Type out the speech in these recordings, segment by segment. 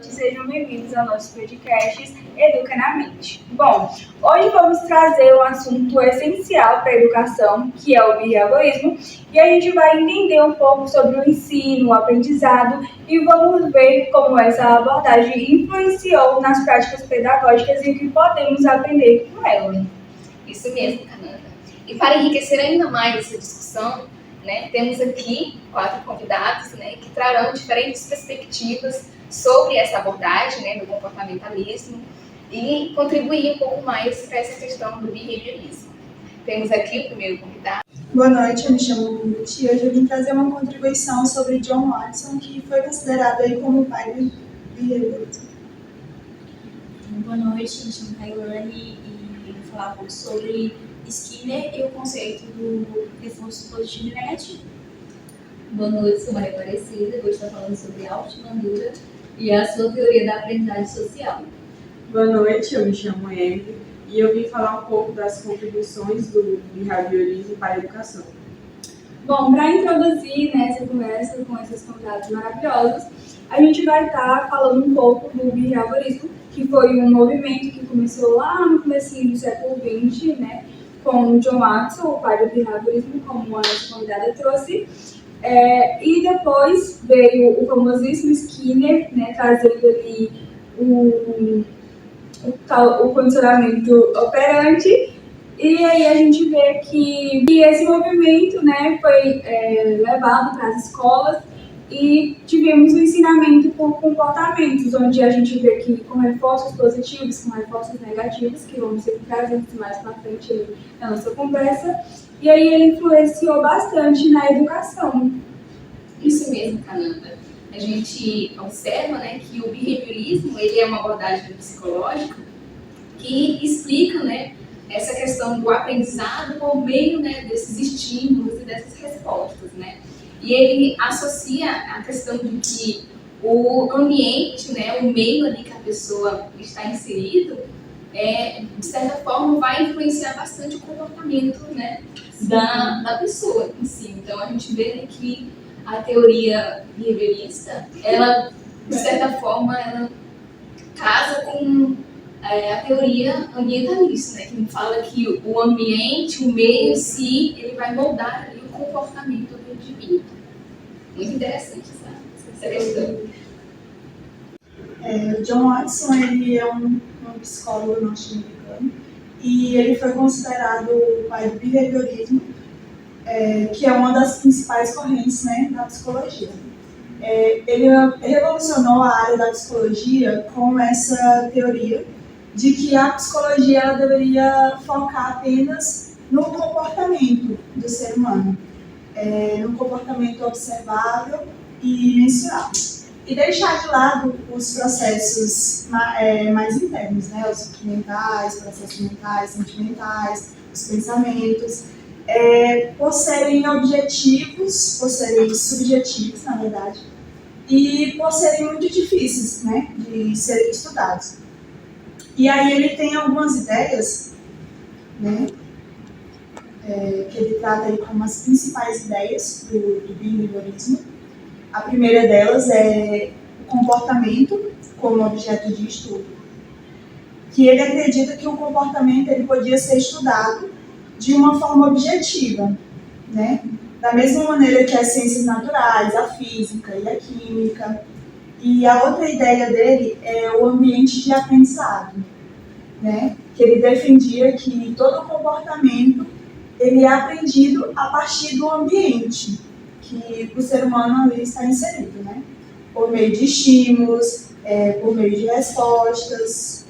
Sejam bem-vindos ao nosso podcast Educa na Mente. Bom, hoje vamos trazer um assunto essencial para a educação, que é o behaviorismo, e a gente vai entender um pouco sobre o ensino, o aprendizado, e vamos ver como essa abordagem influenciou nas práticas pedagógicas e o que podemos aprender com ela. Isso mesmo, Cananda. E para enriquecer ainda mais essa discussão, temos aqui 4 convidados, que trarão diferentes perspectivas sobre essa abordagem, do comportamentalismo e contribuir um pouco mais para essa questão do behaviorismo. Temos aqui o primeiro convidado. Boa noite, eu me chamo Ruth e hoje eu vim trazer uma contribuição sobre John Watson, que foi considerado aí como o pai do behaviorismo. Boa noite, eu me chamo Tailane e vou falar um pouco sobre Skinner e o conceito do reforço positivo e negativo. Boa noite, sou Maria Aparecida, vou estar falando sobre Alt-Bandura e a sua teoria da aprendizagem social. Boa noite, eu me chamo Emily e eu vim falar um pouco das contribuições do behaviorismo para a educação. Bom, para introduzir essa conversa com esses convidados maravilhosos, a gente vai estar falando um pouco do behaviorismo, que foi um movimento que começou lá no comecinho do século XX, com John Watson, o pai do behaviorismo, como a nossa convidada trouxe. E depois veio o famosíssimo Skinner, trazendo ali o condicionamento operante. E aí a gente vê que esse movimento foi levado para as escolas e tivemos um ensinamento por comportamentos, onde a gente vê que com reforços positivos, com reforços negativos, que vamos ser trazidos mais para frente na nossa conversa, e aí ele influenciou bastante na educação. Isso mesmo, Cananda. A gente observa que o behaviorismo ele é uma abordagem psicológica que explica essa questão do aprendizado por meio desses estímulos e dessas respostas. E ele associa a questão de que o ambiente, o meio ali que a pessoa está inserido, de certa forma vai influenciar bastante o comportamento da pessoa em si. Então a gente vê que a teoria behaviorista, ela, de certa forma, ela casa com a teoria ambientalista, que fala que o ambiente, o meio em si, ele vai moldar ali o comportamento do indivíduo. Muito interessante essa questão. O John Watson ele é um psicólogo norte-americano e ele foi considerado o pai do behaviorismo, que é uma das principais correntes da psicologia. Ele revolucionou a área da psicologia com essa teoria de que a psicologia ela deveria focar apenas no comportamento do ser humano, no comportamento observável e mensurável, e deixar de lado os processos mais internos, os mentais, processos mentais, sentimentais, os pensamentos, por serem objetivos, por serem subjetivos, na verdade, e por serem muito difíceis de serem estudados. E aí ele tem algumas ideias, que ele trata aí como as principais ideias do behaviorismo. A primeira delas é o comportamento como objeto de estudo, que ele acredita que o comportamento ele podia ser estudado de uma forma objetiva, da mesma maneira que as ciências naturais, a física e a química. E a outra ideia dele é o ambiente de aprendizado, que ele defendia que todo comportamento ele é aprendido a partir do ambiente que o ser humano ali está inserido, por meio de estímulos, por meio de respostas,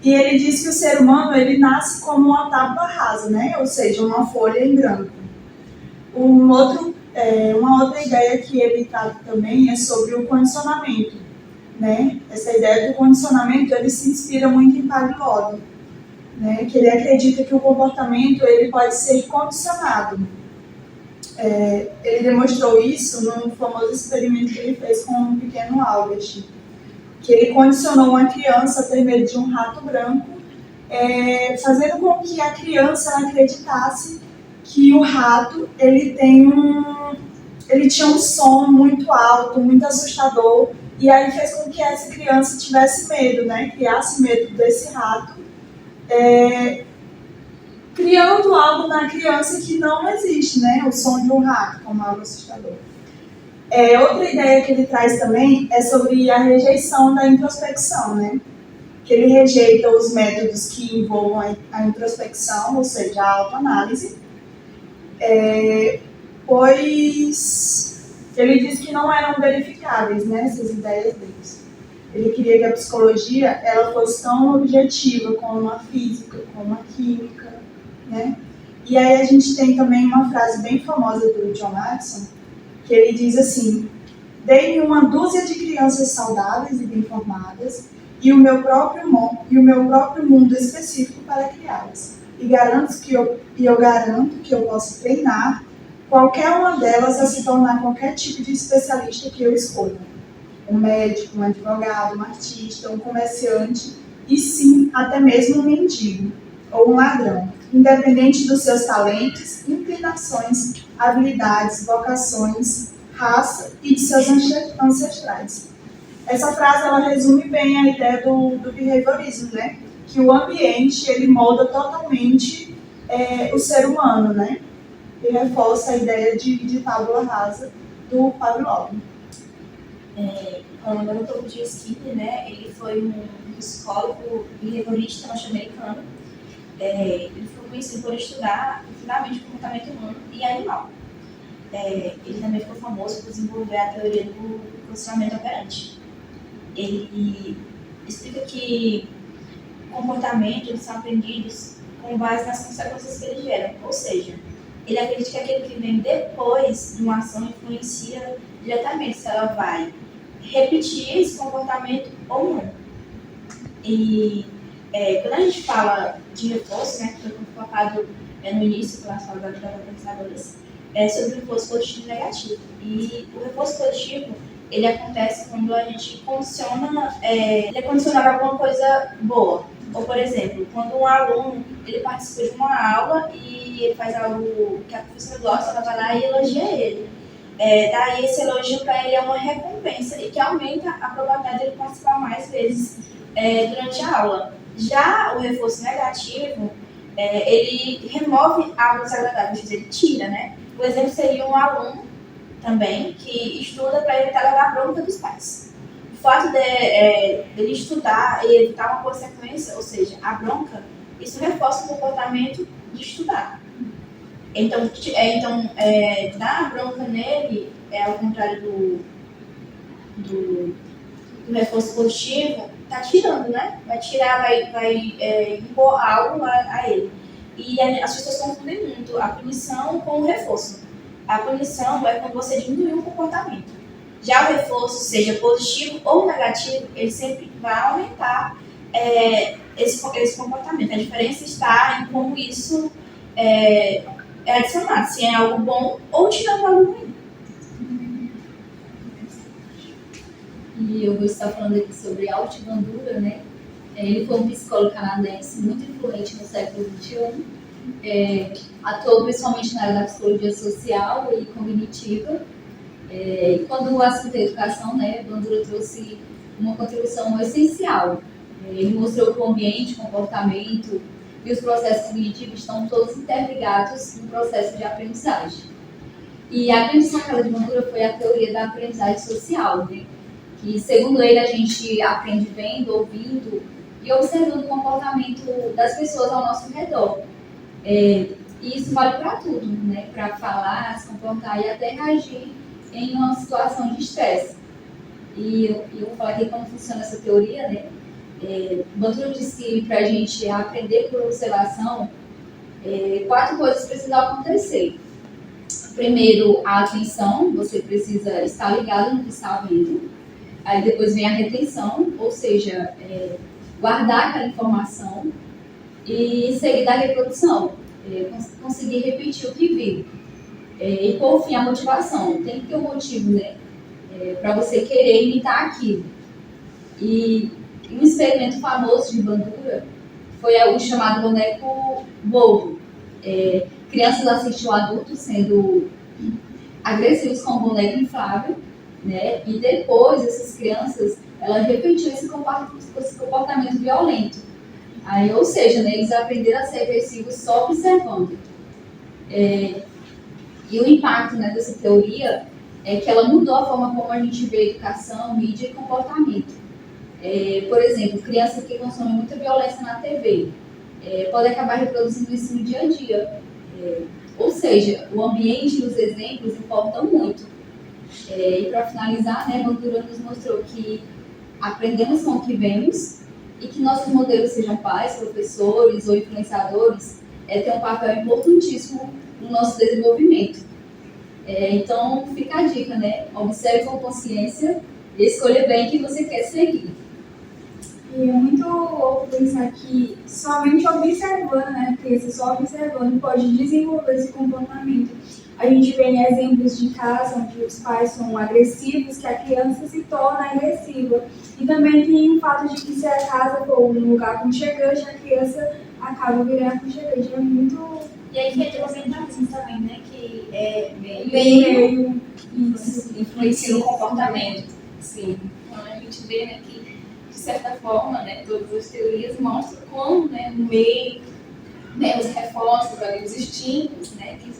E ele diz que o ser humano ele nasce como uma tábua rasa, ou seja, uma folha em branco. Uma outra ideia que ele trata também é sobre o condicionamento. Essa ideia do condicionamento ele se inspira muito em Pavlov, que ele acredita que o comportamento ele pode ser condicionado. Ele demonstrou isso num famoso experimento que ele fez com um pequeno Albert, que ele condicionou uma criança por meio de um rato branco, fazendo com que a criança acreditasse que o rato ele tem ele tinha um som muito alto, muito assustador, e aí fez com que essa criança tivesse medo, né? Criasse medo desse rato, criando algo na criança que não existe, né? O som de um rato como algo assustador. Outra ideia que ele traz também é sobre a rejeição da introspecção, né? Que ele rejeita os métodos que envolvam a introspecção, ou seja, a autoanálise, pois ele diz que não eram verificáveis, né, essas ideias deles. Ele queria que a psicologia ela fosse tão objetiva como a física, como a química, né? E aí a gente tem também uma frase bem famosa do John Matson, que ele diz assim: dei-me uma dúzia de crianças saudáveis e bem formadas e o meu próprio mundo específico para criá-las. E eu garanto que eu posso treinar qualquer uma delas a se tornar qualquer tipo de especialista que eu escolha. Um médico, um advogado, um artista, um comerciante e sim, até mesmo um mendigo ou um ladrão, independente dos seus talentos, inclinações, habilidades, vocações, raça e de seus ancestrais. Essa frase ela resume bem a ideia do behaviorismo, né? Que o ambiente ele molda totalmente o ser humano, né? E reforça a ideia de tábula rasa do Pavlov. Falando agora um pouco de Skinner, né? Ele foi um psicólogo behaviorista norte-americano. Ele foi conhecido por estudar fundamentalmente o comportamento humano e animal. Ele também ficou famoso por desenvolver a teoria do condicionamento operante. Ele explica que comportamentos são aprendidos com base nas consequências que eles geram. Ou seja, ele acredita que aquilo que vem depois de uma ação influencia diretamente se ela vai repetir esse comportamento ou não. E quando a gente fala de reforço, né, que foi colocado no início pelas falas das pensadoras, sobre o reforço positivo e negativo. E o reforço positivo ele acontece quando a gente condiciona, ele é condicionado a alguma coisa boa. Ou, por exemplo, quando um aluno ele participa de uma aula e ele faz algo que a professora gosta, ela vai lá e elogia ele. Daí esse elogio para ele é uma recompensa e que aumenta a probabilidade de ele participar mais vezes durante a aula. Já o reforço negativo, ele remove algo desagradável, ele tira, né? O exemplo seria um aluno também que estuda para evitar levar a bronca dos pais. O fato dele estudar e evitar uma consequência, ou seja, a bronca, isso reforça o comportamento de estudar. Então dar a bronca nele, ao contrário do reforço positivo, está tirando, né? Vai tirar, vai impor algo a ele. E as pessoas confundem muito a punição com o reforço. A punição é quando você diminui o comportamento. Já o reforço, seja positivo ou negativo, ele sempre vai aumentar esse comportamento. A diferença está em como isso é adicionado, se é algo bom ou tirando algo ruim. E eu vou estar falando aqui sobre Alt Bandura, né? Ele foi um psicólogo canadense muito influente no século XXI. Atuou principalmente na área da psicologia social e cognitiva. E quando o assunto é educação, né, Bandura trouxe uma contribuição essencial. Ele mostrou que o ambiente, o comportamento e os processos cognitivos estão todos interligados no processo de aprendizagem. E a grande sacada de Bandura foi a teoria da aprendizagem social, né? Que, segundo ele, a gente aprende vendo, ouvindo e observando o comportamento das pessoas ao nosso redor. E isso vale para tudo, né? Para falar, se comportar e até reagir em uma situação de estresse. E eu vou falar aqui como funciona essa teoria, né? Bandura disse que para a gente aprender por observação, 4 coisas precisam acontecer. Primeiro, a atenção, você precisa estar ligado no que está vendo. Aí depois vem a retenção, ou seja, guardar aquela informação. E em seguida a reprodução, conseguir repetir o que viu. E por fim a motivação, tem que ter um motivo, né? Para você querer imitar aquilo. E um experimento famoso de Bandura foi o chamado boneco bobo. Crianças assistiam adultos sendo agressivos com boneco inflável, né? E depois essas crianças, elas repetiam esse comportamento violento. Aí, ou seja, né, eles aprenderam a ser agressivos só observando. E o impacto, né, dessa teoria é que ela mudou a forma como a gente vê educação, mídia e comportamento. Por exemplo, crianças que consomem muita violência na TV podem acabar reproduzindo isso no dia a dia. Ou seja, o ambiente e os exemplos importam muito. E para finalizar, né, Bandura nos mostrou que aprendemos com o que vemos e que nossos modelos, sejam pais, professores ou influenciadores, têm um papel importantíssimo no nosso desenvolvimento. Então, fica a dica, né? Observe com consciência e escolha bem quem você quer seguir. E é muito louco pensar que somente observando, né, criança só observando pode desenvolver esse comportamento. A gente vê em exemplos de casa onde os pais são agressivos, que a criança se torna agressiva. E também tem o fato de que se a casa for um lugar aconchegante, a criança acaba virando aconchegante. É muito... E aí entra o mentalismo também, né? Que é meio influencia no comportamento. Sim. Então a gente vê, né, que, de certa forma, né, todas as teorias mostram como, né, no meio, né, os reforços ali, os instintos, né, que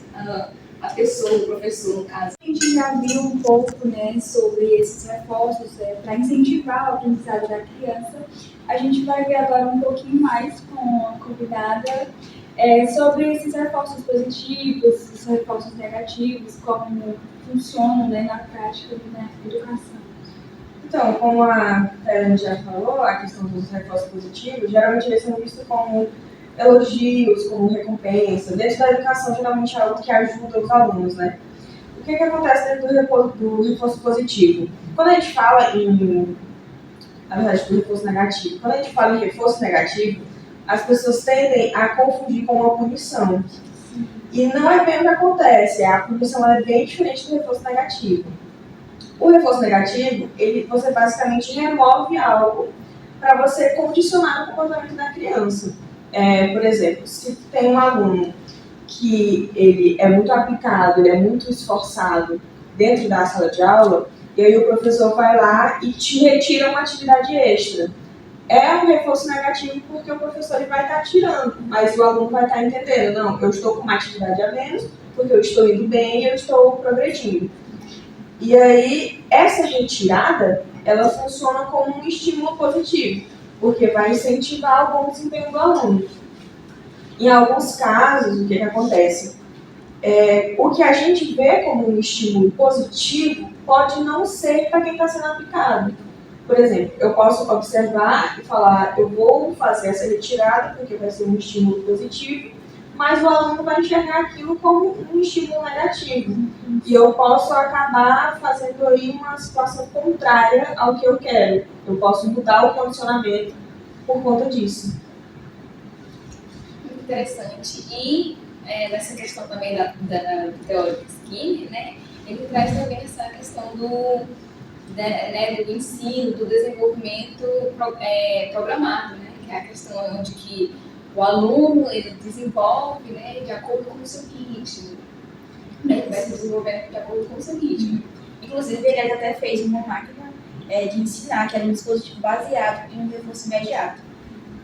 a pessoa, o professor, no caso. A gente já viu um pouco, né, sobre esses reforços para incentivar o aprendizado da criança. A gente vai ver agora um pouquinho mais com a convidada sobre esses reforços positivos, esses reforços negativos, como funcionam, né, na prática da educação. Então, como a Karen já falou, a questão dos reforços positivos, geralmente eles são vistos como elogios, como recompensa. Dentro da educação, geralmente é algo que ajuda os alunos, né? O que acontece dentro do reforço positivo? Quando a gente fala na verdade, do reforço negativo, quando a gente fala em reforço negativo, as pessoas tendem a confundir com uma punição. E não é bem o que acontece, a punição é bem diferente do reforço negativo. O reforço negativo, você basicamente remove algo para você condicionar o comportamento da criança. Por exemplo, se tem um aluno que ele é muito aplicado, ele é muito esforçado dentro da sala de aula, e aí o professor vai lá e te retira uma atividade extra. É um reforço negativo porque o professor ele vai estar tirando, mas o aluno vai estar entendendo, não, eu estou com uma atividade a menos, porque eu estou indo bem e eu estou progredindo. E aí, essa retirada, ela funciona como um estímulo positivo, porque vai incentivar o bom desempenho do aluno. Em alguns casos, o que acontece? O que a gente vê como um estímulo positivo pode não ser para quem está sendo aplicado. Por exemplo, eu posso observar e falar, eu vou fazer essa retirada porque vai ser um estímulo positivo, mas o aluno vai enxergar aquilo como um estímulo negativo. E eu posso acabar fazendo aí uma situação contrária ao que eu quero. Eu posso mudar o condicionamento por conta disso. Muito interessante. E nessa questão também da teoria de Skinner, né, ele traz também essa questão do ensino, do desenvolvimento programado, né, que é a questão onde que o aluno ele desenvolve, né, de acordo com o seu ritmo. Ele vai se desenvolvendo de acordo com o seu ritmo. Inclusive, ele até fez uma máquina de ensinar, que era um dispositivo baseado em um reforço imediato,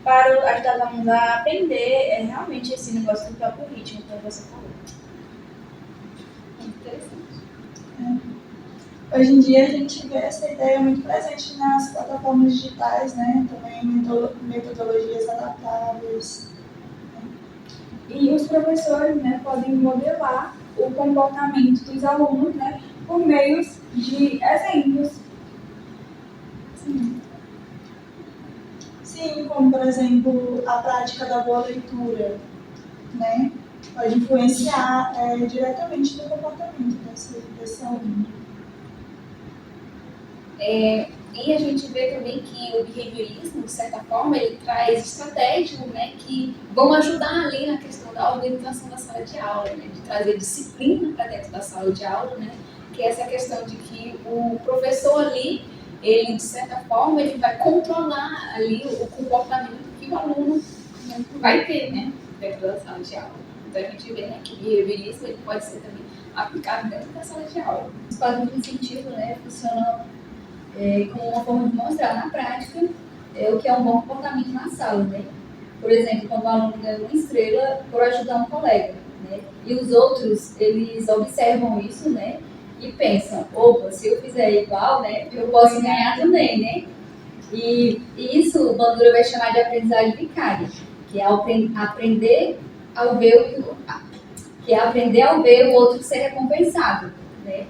para ajudar os alunos a aprender realmente esse negócio do próprio ritmo, como você falou. Muito interessante. Hoje em dia a gente vê essa ideia muito presente nas plataformas digitais, né? Também metodologias adaptáveis. E os professores, né, podem modelar o comportamento dos alunos, né, por meio de exemplos. Sim, como por exemplo a prática da boa leitura, né? Pode influenciar diretamente no comportamento desse aluno. E a gente vê também que o behaviorismo, de certa forma, ele traz estratégias, né, que vão ajudar ali na questão da organização da sala de aula, né, de trazer disciplina para dentro da sala de aula, né, que é essa questão de que o professor ali, ele, de certa forma, ele vai controlar ali o comportamento que o aluno vai ter, né, dentro da sala de aula. Então a gente vê, né, que o behaviorismo ele pode ser também aplicado dentro da sala de aula. Os quadros de incentivo, né, funcionam como uma forma de mostrar na prática o que é um bom comportamento na sala, né? Por exemplo, quando o aluno ganha uma estrela por ajudar um colega, né? E os outros, eles observam isso, né? E pensam, opa, se eu fizer igual, né, eu posso ganhar também, né? E isso o Bandura vai chamar de aprendizagem vicária, que é aprender ao ver o outro ser recompensado, né?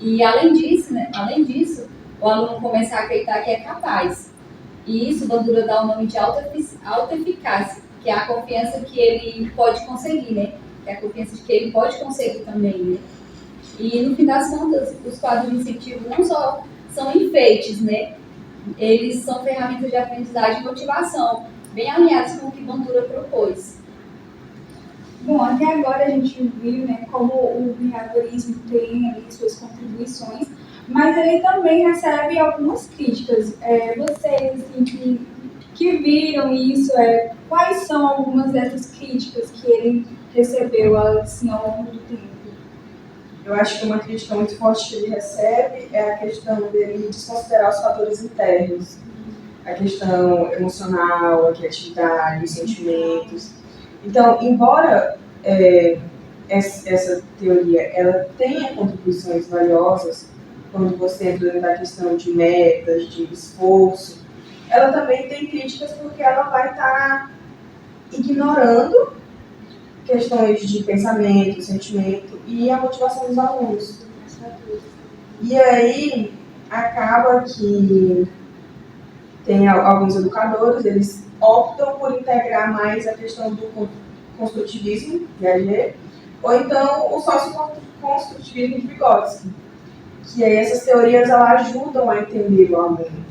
E além disso, o aluno começa a acreditar que é capaz. E isso Bandura dá o nome de autoeficácia, que é a confiança que ele pode conseguir, né? Que é a confiança de que ele pode conseguir também, né? E no fim das contas, os quadros de incentivo não só são enfeites, né? Eles são ferramentas de aprendizagem e motivação, bem alinhados com o que Bandura propôs. Bom, até agora a gente viu, né, como o behaviorismo tem ali suas contribuições, mas ele também recebe algumas críticas. Vocês, assim, que viram isso, quais são algumas dessas críticas que ele recebeu, assim, ao longo do tempo? Eu acho que uma crítica muito forte que ele recebe é a questão dele desconsiderar os fatores internos. A questão emocional, a criatividade, os sentimentos. Então, embora essa teoria ela tenha contribuições valiosas, quando você entra na questão de metas, de esforço, ela também tem críticas porque ela vai estar ignorando questões de pensamento, sentimento e a motivação dos alunos. E aí, acaba que tem alguns educadores, eles optam por integrar mais a questão do construtivismo, Piaget, ou então o socioconstrutivismo de Vygotsky, que aí essas teorias elas ajudam a entender o aluno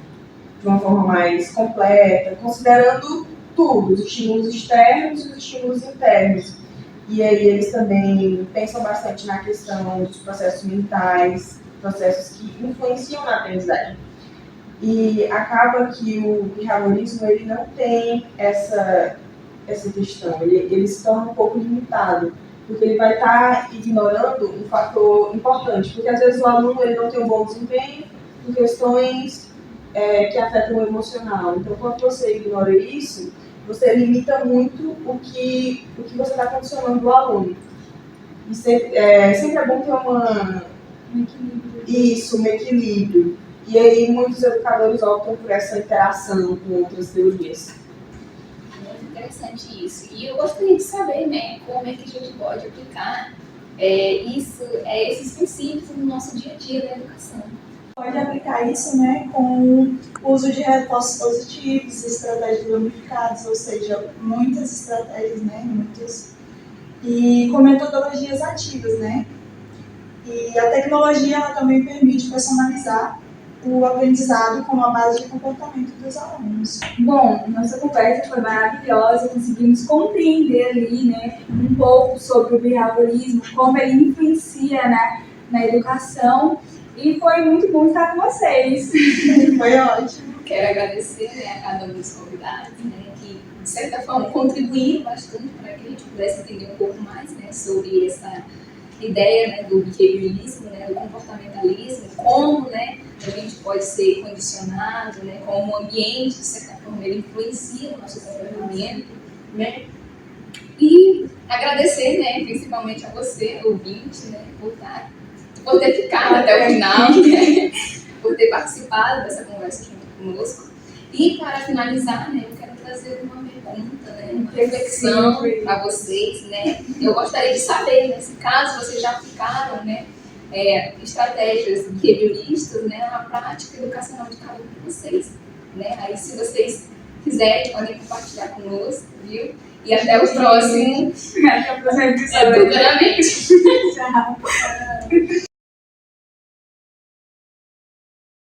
de uma forma mais completa, considerando tudo, os estímulos externos e os estímulos internos. E aí eles também pensam bastante na questão dos processos mentais, processos que influenciam na aprendizagem. E acaba que o behaviorismo ele não tem essa questão, ele se torna um pouco limitado, porque ele vai estar ignorando um fator importante, porque às vezes o aluno ele não tem um bom desempenho por questões que afetam o emocional. Então, quando você ignora isso, você limita muito o que você está condicionando o aluno. E sempre é bom ter um equilíbrio. E aí muitos educadores optam por essa interação com outras teorias. Muito interessante isso. E eu gostaria de saber, né, como é que a gente pode aplicar esses princípios no nosso dia a dia da educação. Pode aplicar isso, né, com o uso de reforços positivos, estratégias gamificadas, ou seja, muitas estratégias, né, e com metodologias ativas, né. E a tecnologia ela também permite personalizar o aprendizado com a base de comportamento dos alunos. Bom, nossa conversa foi maravilhosa, conseguimos compreender ali, né, um pouco sobre o behaviorismo, como ele influencia, né, na educação, e foi muito bom estar com vocês. Foi ótimo. Quero agradecer, né, a cada um dos convidados, né, que de certa forma contribuíram bastante para que a gente pudesse entender um pouco mais, né, sobre essa ideia, né, do behaviorismo, né, do comportamentalismo, como, né, a gente pode ser condicionado, né, como o ambiente, de certa forma, ele influencia o nosso comportamento, né, e agradecer, né, principalmente a você, ouvinte, né, por ter ficado até o final, né, por ter participado dessa conversa junto conosco. E para finalizar, né, eu quero trazer uma pergunta, né, uma reflexão para vocês, né. Eu gostaria de saber, né, se caso vocês já aplicaram, né, estratégias behavioristas, né, na prática educacional de cada um de vocês, né. Aí, se vocês quiserem, podem compartilhar conosco, viu? E até o próximo. Até o próximo episódio. Futuramente. Tchau.